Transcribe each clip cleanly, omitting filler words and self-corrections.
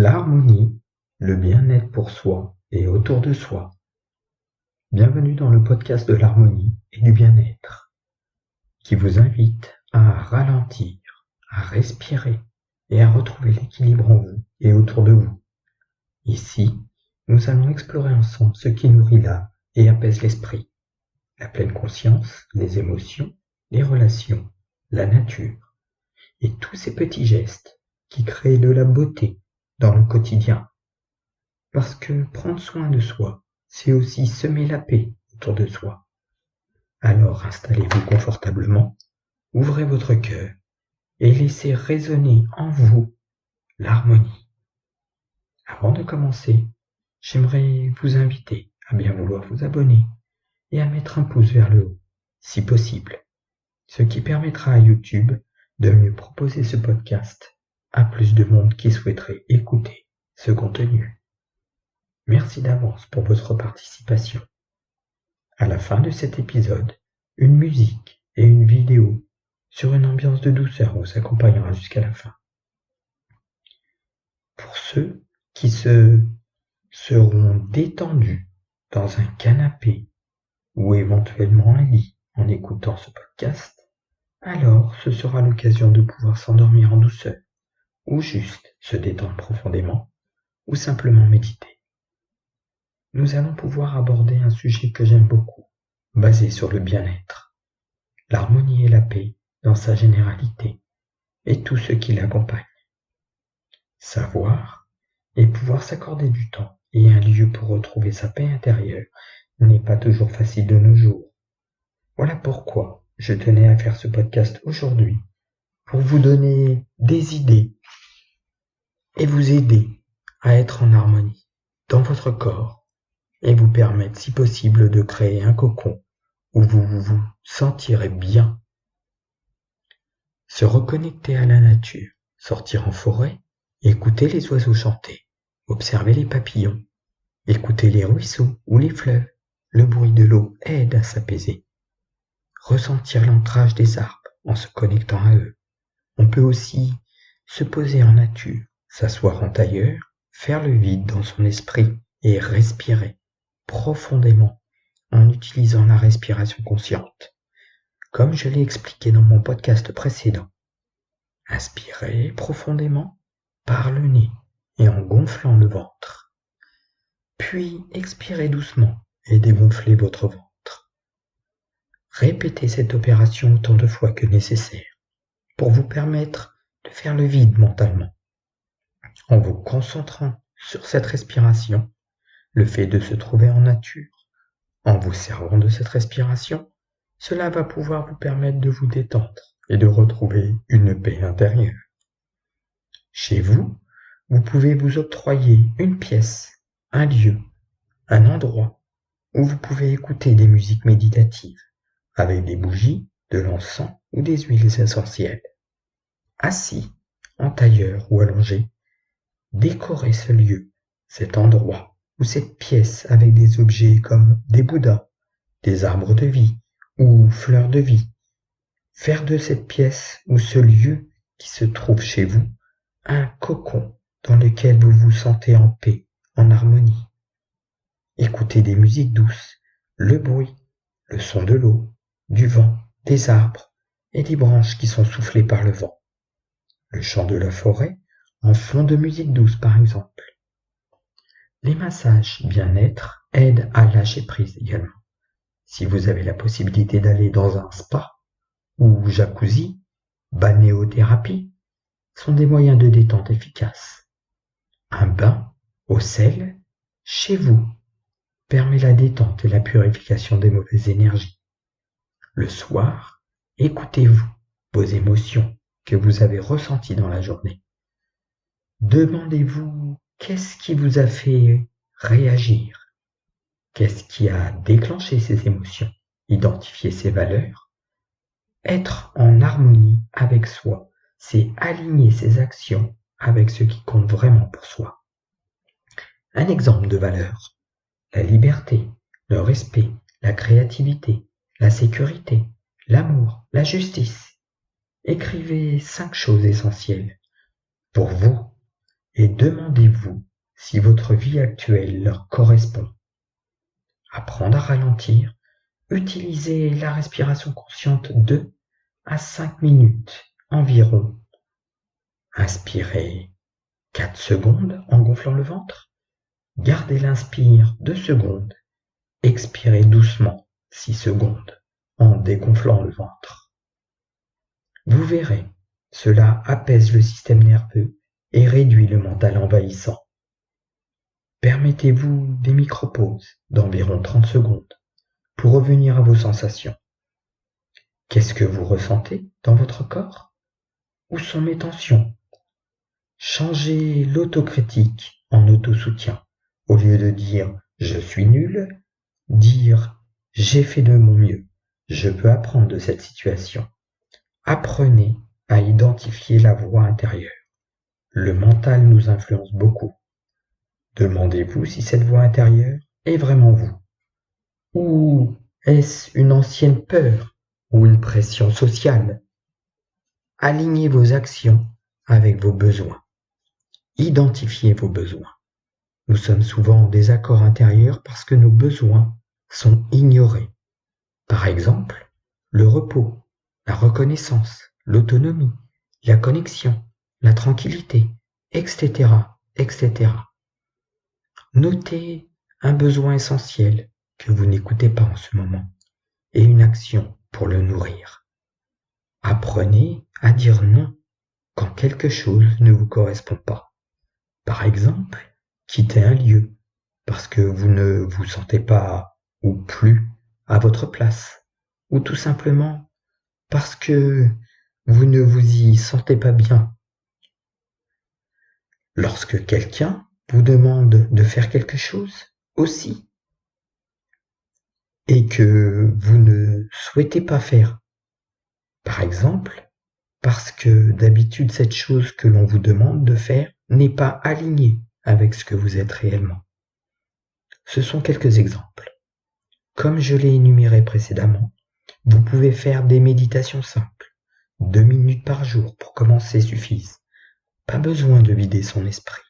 L'harmonie, le bien-être pour soi et autour de soi. Bienvenue dans le podcast de l'harmonie et du bien-être, qui vous invite à ralentir, à respirer et à retrouver l'équilibre en vous et autour de vous. Ici, nous allons explorer ensemble ce qui nourrit l'âme et apaise l'esprit, la pleine conscience, les émotions, les relations, la nature et tous ces petits gestes qui créent de la beauté dans le quotidien. Parce que prendre soin de soi, c'est aussi semer la paix autour de soi. Alors installez-vous confortablement, ouvrez votre cœur et laissez résonner en vous l'harmonie. Avant de commencer, j'aimerais vous inviter à bien vouloir vous abonner et à mettre un pouce vers le haut, si possible, ce qui permettra à YouTube de mieux proposer ce podcast à plus de monde qui souhaiterait écouter ce contenu. Merci d'avance pour votre participation. À la fin de cet épisode, une musique et une vidéo sur une ambiance de douceur vous accompagnera jusqu'à la fin. Pour ceux qui seront détendus dans un canapé ou éventuellement un lit en écoutant ce podcast, alors ce sera l'occasion de pouvoir s'endormir en douceur, ou juste se détendre profondément, ou simplement méditer. Nous allons pouvoir aborder un sujet que j'aime beaucoup, basé sur le bien-être, l'harmonie et la paix dans sa généralité, et tout ce qui l'accompagne. Savoir et pouvoir s'accorder du temps et un lieu pour retrouver sa paix intérieure n'est pas toujours facile de nos jours. Voilà pourquoi je tenais à faire ce podcast aujourd'hui, pour vous donner des idées et vous aider à être en harmonie dans votre corps et vous permettre si possible de créer un cocon où vous vous sentirez bien. Se reconnecter à la nature, sortir en forêt, écouter les oiseaux chanter, observer les papillons, écouter les ruisseaux ou les fleuves, le bruit de l'eau aide à s'apaiser. Ressentir l'ancrage des arbres en se connectant à eux. On peut aussi se poser en nature, s'asseoir en tailleur, faire le vide dans son esprit et respirer profondément en utilisant la respiration consciente. Comme je l'ai expliqué dans mon podcast précédent, inspirez profondément par le nez et en gonflant le ventre. Puis expirez doucement et dégonflez votre ventre. Répétez cette opération autant de fois que nécessaire pour vous permettre de faire le vide mentalement. En vous concentrant sur cette respiration, le fait de se trouver en nature, en vous servant de cette respiration, cela va pouvoir vous permettre de vous détendre et de retrouver une paix intérieure. Chez vous, vous pouvez vous octroyer une pièce, un lieu, un endroit où vous pouvez écouter des musiques méditatives avec des bougies, de l'encens ou des huiles essentielles. Assis, en tailleur ou allongé, décorez ce lieu, cet endroit ou cette pièce avec des objets comme des bouddhas, des arbres de vie ou fleurs de vie. Faire de cette pièce ou ce lieu qui se trouve chez vous un cocon dans lequel vous vous sentez en paix, en harmonie. Écoutez des musiques douces, le bruit, le son de l'eau, du vent, des arbres et des branches qui sont soufflées par le vent. Le chant de la forêt en fond de musique douce par exemple. Les massages bien-être aident à lâcher prise également. Si vous avez la possibilité d'aller dans un spa ou jacuzzi, balnéothérapie, sont des moyens de détente efficaces. Un bain au sel, chez vous, permet la détente et la purification des mauvaises énergies. Le soir, écoutez-vous, vos émotions que vous avez ressenties dans la journée. Demandez-vous qu'est-ce qui vous a fait réagir? Qu'est-ce qui a déclenché ces émotions? Identifier ces valeurs. Être en harmonie avec soi, c'est aligner ses actions avec ce qui compte vraiment pour soi. Un exemple de valeurs: la liberté, le respect, la créativité, la sécurité, l'amour, la justice. Écrivez 5 choses essentielles pour vous et demandez-vous si votre vie actuelle leur correspond. Apprendre à ralentir, utilisez la respiration consciente 2 à 5 minutes environ. Inspirez 4 secondes en gonflant le ventre. Gardez l'inspire 2 secondes. Expirez doucement 6 secondes en dégonflant le ventre. Vous verrez, cela apaise le système nerveux et réduit le mental envahissant. Permettez-vous des micro-pauses d'environ 30 secondes pour revenir à vos sensations. Qu'est-ce que vous ressentez dans votre corps? Où sont mes tensions? Changez l'autocritique en autosoutien. Au lieu de dire « je suis nul », dire « j'ai fait de mon mieux, je peux apprendre de cette situation ». Apprenez à identifier la voix intérieure. Le mental nous influence beaucoup. Demandez-vous si cette voix intérieure est vraiment vous. Ou est-ce une ancienne peur ou une pression sociale? Alignez vos actions avec vos besoins. Identifiez vos besoins. Nous sommes souvent en désaccord intérieur parce que nos besoins sont ignorés. Par exemple, le repos, la reconnaissance, l'autonomie, la connexion, la tranquillité, etc., etc. Notez un besoin essentiel que vous n'écoutez pas en ce moment et une action pour le nourrir. Apprenez à dire non quand quelque chose ne vous correspond pas. Par exemple, quittez un lieu parce que vous ne vous sentez pas ou plus à votre place, ou tout simplement parce que vous ne vous y sentez pas bien. Lorsque quelqu'un vous demande de faire quelque chose aussi et que vous ne souhaitez pas faire, par exemple, parce que d'habitude cette chose que l'on vous demande de faire n'est pas alignée avec ce que vous êtes réellement. Ce sont quelques exemples. Comme je l'ai énuméré précédemment, vous pouvez faire des méditations simples. 2 minutes par jour pour commencer suffisent. Pas besoin de vider son esprit.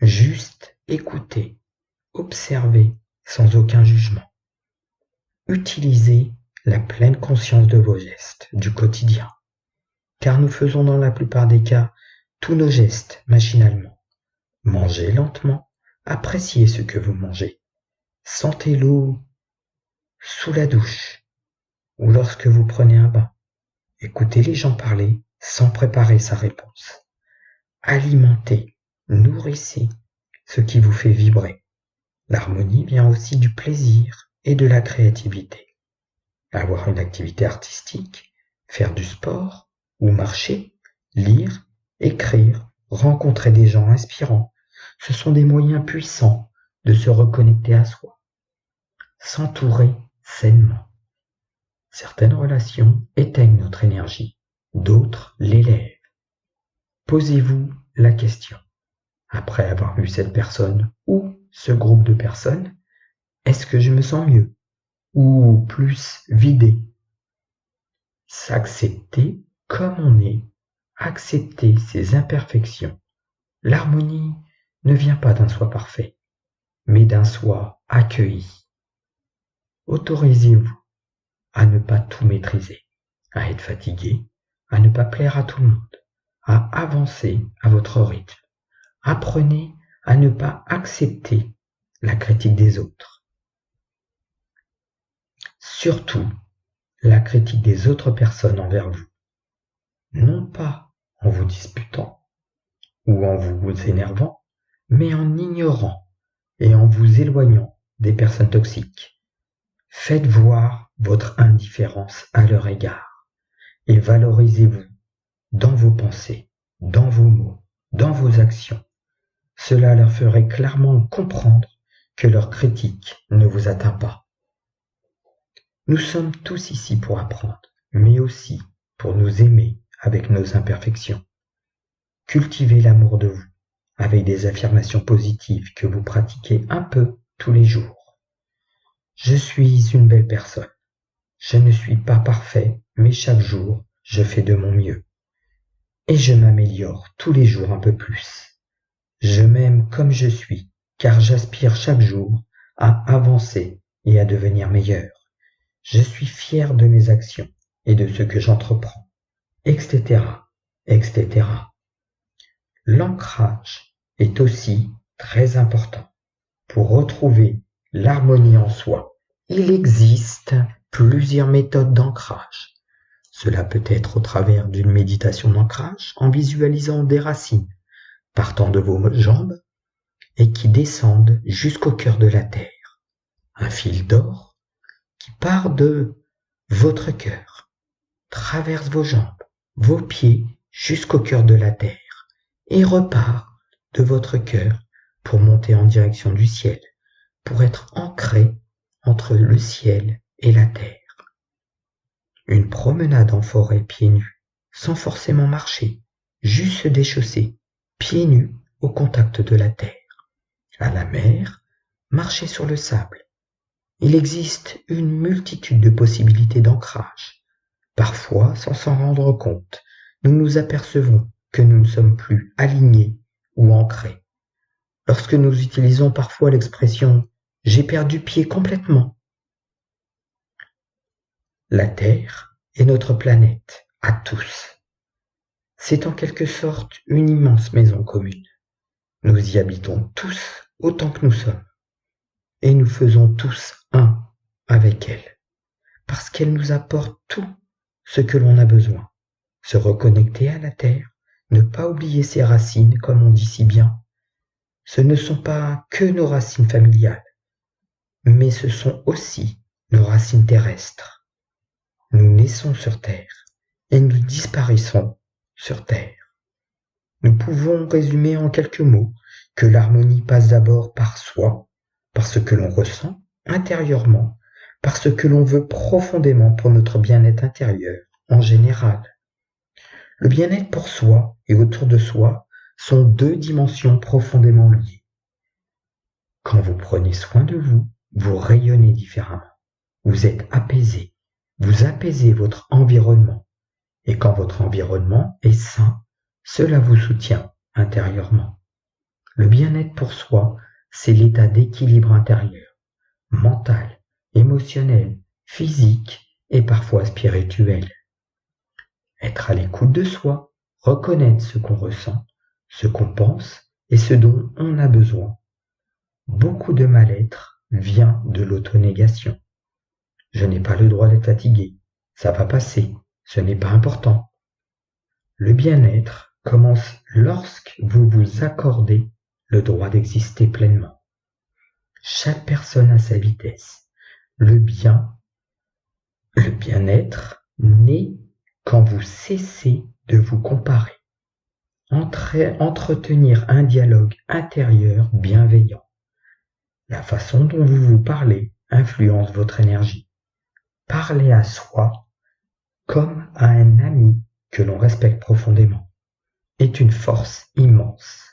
Juste écouter, observer sans aucun jugement. Utilisez la pleine conscience de vos gestes du quotidien. Car nous faisons dans la plupart des cas tous nos gestes machinalement. Mangez lentement, appréciez ce que vous mangez. Sentez l'eau sous la douche ou lorsque vous prenez un bain. Écoutez les gens parler sans préparer sa réponse. Alimentez, nourrissez ce qui vous fait vibrer. L'harmonie vient aussi du plaisir et de la créativité. Avoir une activité artistique, faire du sport ou marcher, lire, écrire, rencontrer des gens inspirants, ce sont des moyens puissants de se reconnecter à soi. S'entourer sainement. Certaines relations éteignent notre énergie, d'autres l'élèvent. Posez-vous la question, après avoir vu cette personne ou ce groupe de personnes, est-ce que je me sens mieux ou plus vidé? S'accepter comme on est, accepter ses imperfections. L'harmonie ne vient pas d'un soi parfait, mais d'un soi accueilli. Autorisez-vous à ne pas tout maîtriser, à être fatigué, à ne pas plaire à tout le monde, à avancer à votre rythme. Apprenez à ne pas accepter la critique des autres. Surtout, la critique des autres personnes envers vous. Non pas en vous disputant ou en vous énervant, mais en ignorant et en vous éloignant des personnes toxiques. Faites voir votre indifférence à leur égard et valorisez-vous dans vos pensées, dans vos mots, dans vos actions. Cela leur ferait clairement comprendre que leur critique ne vous atteint pas. Nous sommes tous ici pour apprendre, mais aussi pour nous aimer avec nos imperfections. Cultivez l'amour de vous avec des affirmations positives que vous pratiquez un peu tous les jours. Je suis une belle personne. Je ne suis pas parfait, mais chaque jour, je fais de mon mieux. Et je m'améliore tous les jours un peu plus. Je m'aime comme je suis, car j'aspire chaque jour à avancer et à devenir meilleur. Je suis fier de mes actions et de ce que j'entreprends, etc., etc. L'ancrage est aussi très important pour retrouver l'harmonie en soi. Il existe plusieurs méthodes d'ancrage. Cela peut être au travers d'une méditation d'ancrage en visualisant des racines partant de vos jambes et qui descendent jusqu'au cœur de la terre. Un fil d'or qui part de votre cœur, traverse vos jambes, vos pieds jusqu'au cœur de la terre et repart de votre cœur pour monter en direction du ciel, pour être ancré entre le ciel et la terre. Une promenade en forêt pieds nus, sans forcément marcher, juste se déchausser, pieds nus au contact de la terre. À la mer, marcher sur le sable. Il existe une multitude de possibilités d'ancrage. Parfois, sans s'en rendre compte, nous nous apercevons que nous ne sommes plus alignés ou ancrés. Lorsque nous utilisons parfois l'expression « j'ai perdu pied complètement », la Terre est notre planète, à tous. C'est en quelque sorte une immense maison commune. Nous y habitons tous autant que nous sommes. Et nous faisons tous un avec elle. Parce qu'elle nous apporte tout ce que l'on a besoin. Se reconnecter à la Terre, ne pas oublier ses racines, comme on dit si bien. Ce ne sont pas que nos racines familiales, mais ce sont aussi nos racines terrestres. Nous naissons sur Terre et nous disparaissons sur Terre. Nous pouvons résumer en quelques mots que l'harmonie passe d'abord par soi, par ce que l'on ressent intérieurement, par ce que l'on veut profondément pour notre bien-être intérieur en général. Le bien-être pour soi et autour de soi sont deux dimensions profondément liées. Quand vous prenez soin de vous, vous rayonnez différemment. Vous êtes apaisé. Vous apaisez votre environnement. Et quand votre environnement est sain, cela vous soutient intérieurement. Le bien-être pour soi, c'est l'état d'équilibre intérieur, mental, émotionnel, physique et parfois spirituel. Être à l'écoute de soi, reconnaître ce qu'on ressent, ce qu'on pense et ce dont on a besoin. Beaucoup de mal-être vient de l'autonégation. Je n'ai pas le droit d'être fatigué, ça va passer, ce n'est pas important. Le bien-être commence lorsque vous vous accordez le droit d'exister pleinement. Chaque personne a sa vitesse. Le bien-être naît quand vous cessez de vous comparer. Entretenir un dialogue intérieur bienveillant. La façon dont vous vous parlez influence votre énergie. Parler à soi comme à un ami que l'on respecte profondément est une force immense.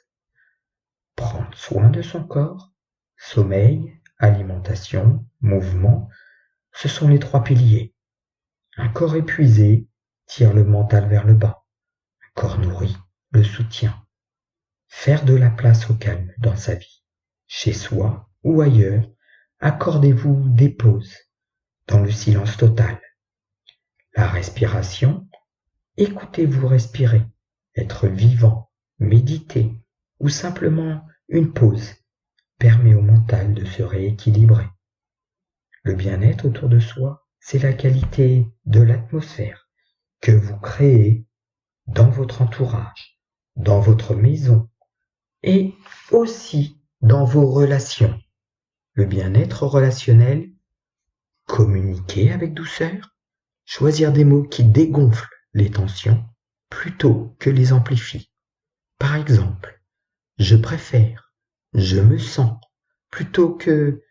Prendre soin de son corps, sommeil, alimentation, mouvement, ce sont les trois piliers. Un corps épuisé tire le mental vers le bas. Un corps nourri le soutient. Faire de la place au calme dans sa vie, chez soi ou ailleurs, accordez-vous des pauses dans le silence total. La respiration, écoutez-vous respirer, être vivant, méditer ou simplement une pause permet au mental de se rééquilibrer. Le bien-être autour de soi, c'est la qualité de l'atmosphère que vous créez dans votre entourage, dans votre maison et aussi dans vos relations. Le bien-être relationnel, communiquer avec douceur, choisir des mots qui dégonflent les tensions plutôt que les amplifient. Par exemple, je préfère, je me sens, plutôt que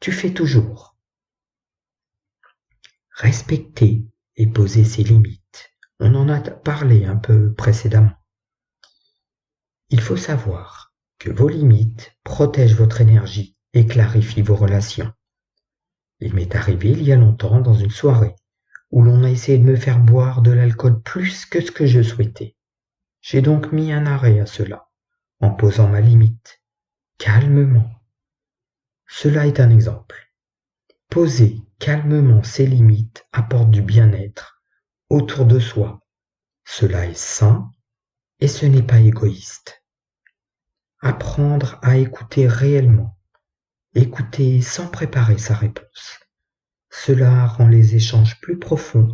tu fais toujours. Respecter et poser ses limites. On en a parlé un peu précédemment. Il faut savoir que vos limites protègent votre énergie et clarifient vos relations. Il m'est arrivé il y a longtemps dans une soirée où l'on a essayé de me faire boire de l'alcool plus que ce que je souhaitais. J'ai donc mis un arrêt à cela, en posant ma limite, calmement. Cela est un exemple. Poser calmement ses limites apporte du bien-être autour de soi. Cela est sain et ce n'est pas égoïste. Apprendre à écouter réellement, écouter sans préparer sa réponse. Cela rend les échanges plus profonds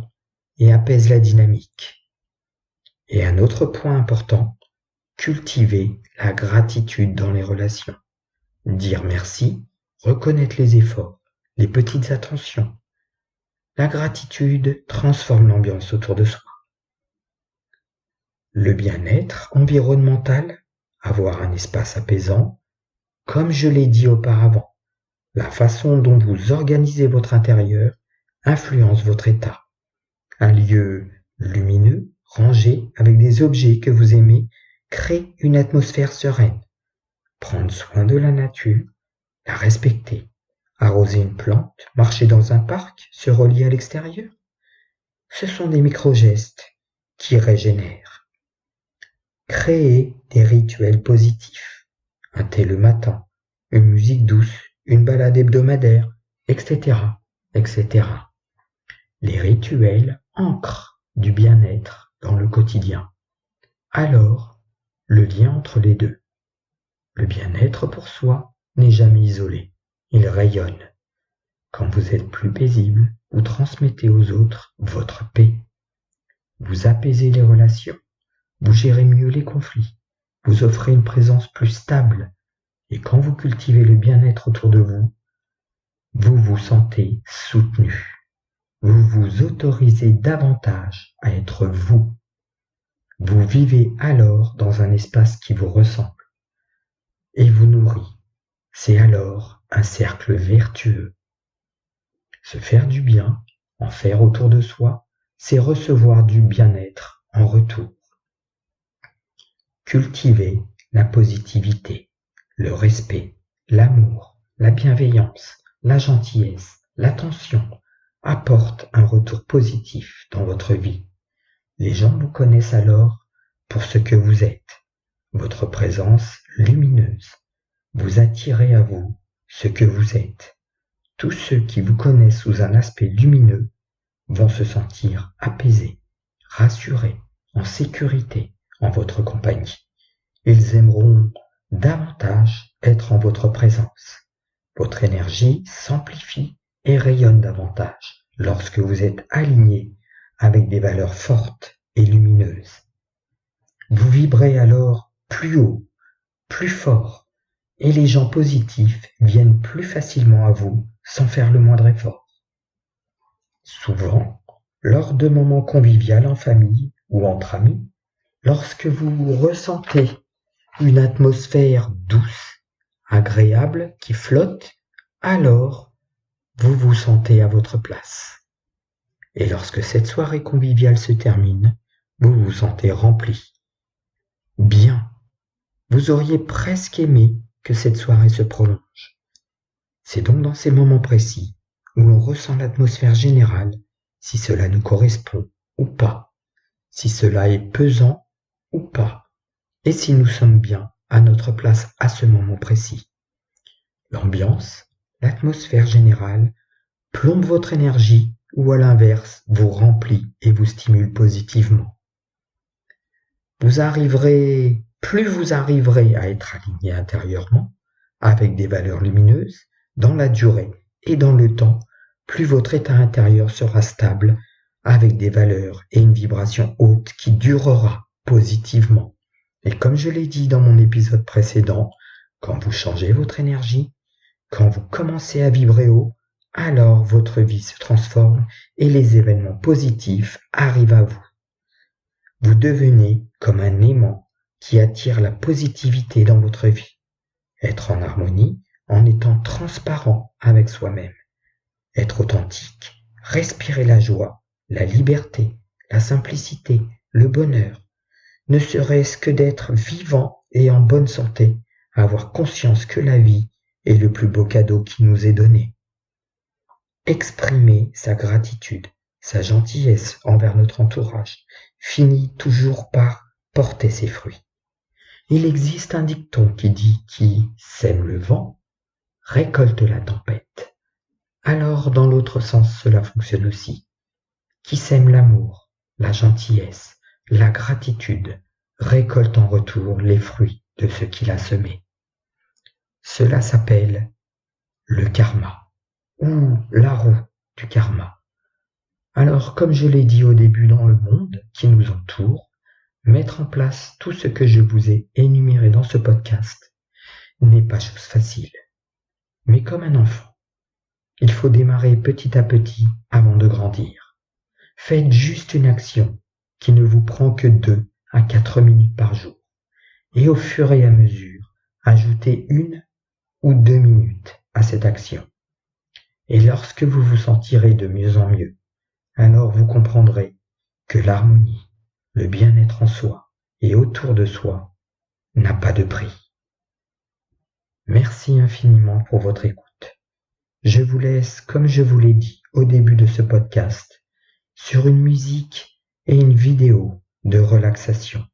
et apaise la dynamique. Et un autre point important, cultiver la gratitude dans les relations. Dire merci, reconnaître les efforts, les petites attentions. La gratitude transforme l'ambiance autour de soi. Le bien-être environnemental, avoir un espace apaisant, comme je l'ai dit auparavant, la façon dont vous organisez votre intérieur influence votre état. Un lieu lumineux, rangé, avec des objets que vous aimez, crée une atmosphère sereine. Prendre soin de la nature, la respecter, arroser une plante, marcher dans un parc, se relier à l'extérieur. Ce sont des micro-gestes qui régénèrent. Créer des rituels positifs, un thé le matin, une musique douce, une balade hebdomadaire, etc., etc. Les rituels ancrent du bien-être dans le quotidien. Alors, le lien entre les deux. Le bien-être pour soi n'est jamais isolé, il rayonne. Quand vous êtes plus paisible, vous transmettez aux autres votre paix. Vous apaisez les relations, vous gérez mieux les conflits, vous offrez une présence plus stable, et quand vous cultivez le bien-être autour de vous, vous vous sentez soutenu. Vous vous autorisez davantage à être vous. Vous vivez alors dans un espace qui vous ressemble et vous nourrit. C'est alors un cercle vertueux. Se faire du bien, en faire autour de soi, c'est recevoir du bien-être en retour. Cultiver la positivité, le respect, l'amour, la bienveillance, la gentillesse, l'attention apporte un retour positif dans votre vie. Les gens vous connaissent alors pour ce que vous êtes, votre présence lumineuse. Vous attirez à vous ce que vous êtes. Tous ceux qui vous connaissent sous un aspect lumineux vont se sentir apaisés, rassurés, en sécurité en votre compagnie. Ils aimeront davantage être en votre présence. Votre énergie s'amplifie et rayonne davantage lorsque vous êtes aligné avec des valeurs fortes et lumineuses. Vous vibrez alors plus haut, plus fort, et les gens positifs viennent plus facilement à vous sans faire le moindre effort. Souvent, lors de moments conviviaux en famille ou entre amis, lorsque vous ressentez une atmosphère douce, agréable, qui flotte, alors vous vous sentez à votre place. Et lorsque cette soirée conviviale se termine, vous vous sentez rempli. Bien. Vous auriez presque aimé que cette soirée se prolonge. C'est donc dans ces moments précis où l'on ressent l'atmosphère générale, si cela nous correspond ou pas, si cela est pesant ou pas, et si nous sommes bien à notre place à ce moment précis. L'ambiance, l'atmosphère générale plombe votre énergie ou à l'inverse vous remplit et vous stimule positivement. Plus vous arriverez à être aligné intérieurement avec des valeurs lumineuses dans la durée et dans le temps, plus votre état intérieur sera stable avec des valeurs et une vibration haute qui durera positivement. Et comme je l'ai dit dans mon épisode précédent, quand vous changez votre énergie, quand vous commencez à vibrer haut, alors votre vie se transforme et les événements positifs arrivent à vous. Vous devenez comme un aimant qui attire la positivité dans votre vie. Être en harmonie en étant transparent avec soi-même. Être authentique, respirer la joie, la liberté, la simplicité, le bonheur. Ne serait-ce que d'être vivant et en bonne santé, avoir conscience que la vie est le plus beau cadeau qui nous est donné. Exprimer sa gratitude, sa gentillesse envers notre entourage, finit toujours par porter ses fruits. Il existe un dicton qui dit qui sème le vent récolte la tempête. Alors dans l'autre sens cela fonctionne aussi. Qui sème l'amour, la gentillesse, la gratitude récolte en retour les fruits de ce qu'il a semé. Cela s'appelle le karma ou la roue du karma. Alors, comme je l'ai dit au début, dans le monde qui nous entoure, mettre en place tout ce que je vous ai énuméré dans ce podcast n'est pas chose facile. Mais comme un enfant, il faut démarrer petit à petit avant de grandir. Faites juste une action qui ne vous prend que 2 à 4 minutes par jour. Et au fur et à mesure, ajoutez 1 ou 2 minutes à cette action. Et lorsque vous vous sentirez de mieux en mieux, alors vous comprendrez que l'harmonie, le bien-être en soi et autour de soi n'a pas de prix. Merci infiniment pour votre écoute. Je vous laisse, comme je vous l'ai dit au début de ce podcast, sur une musique et une vidéo de relaxation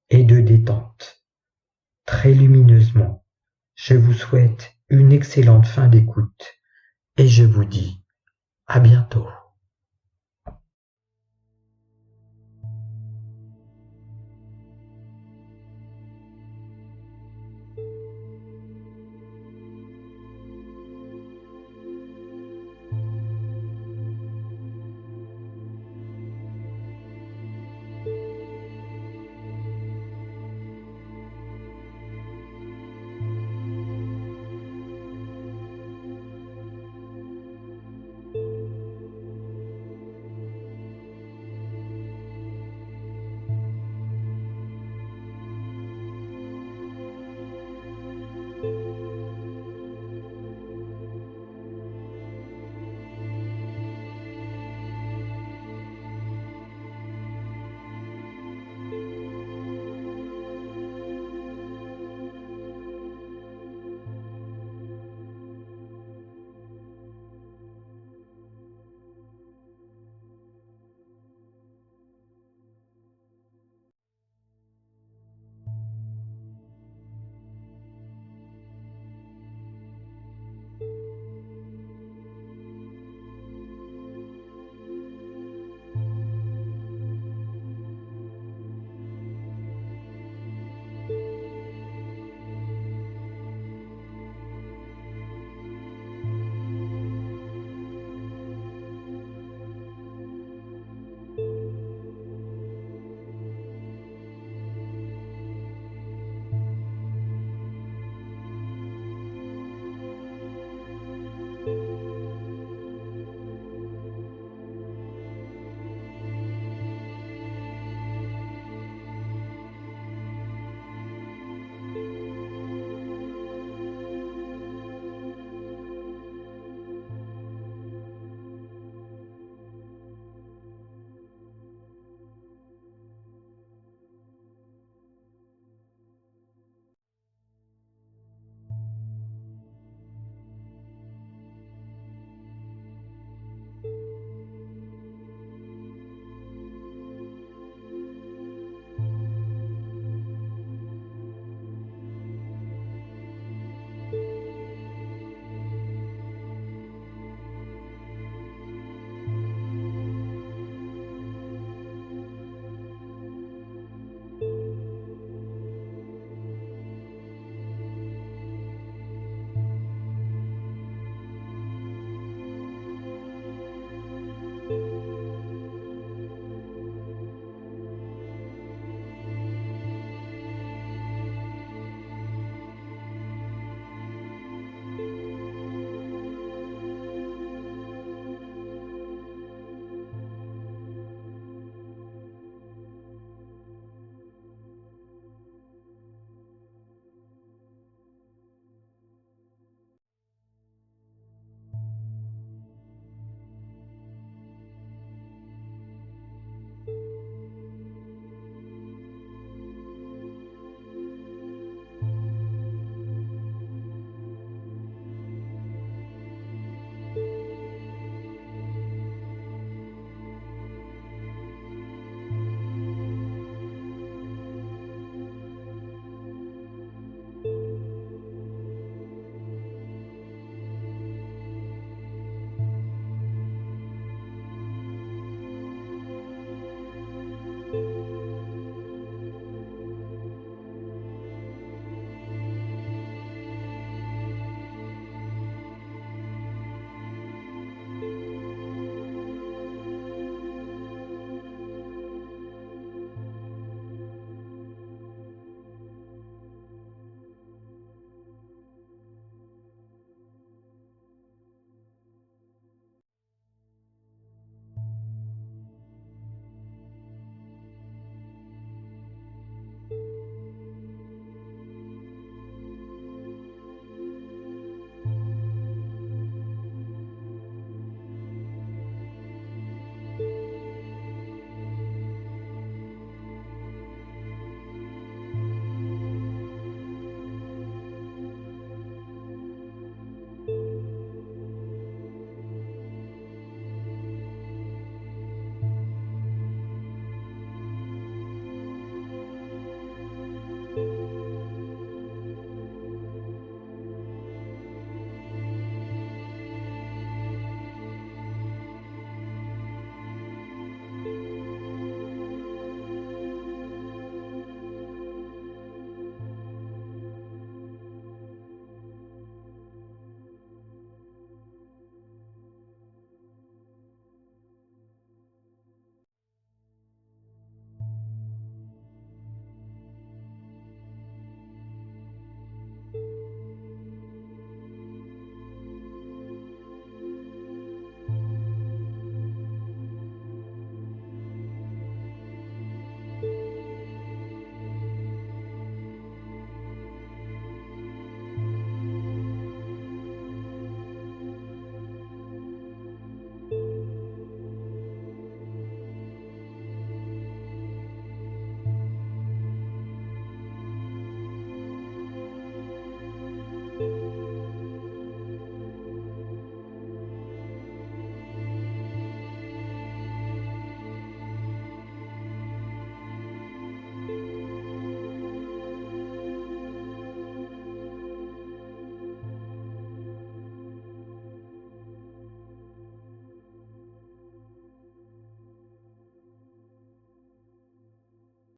et de détente. Très lumineusement, je vous souhaite une excellente fin d'écoute et je vous dis à bientôt.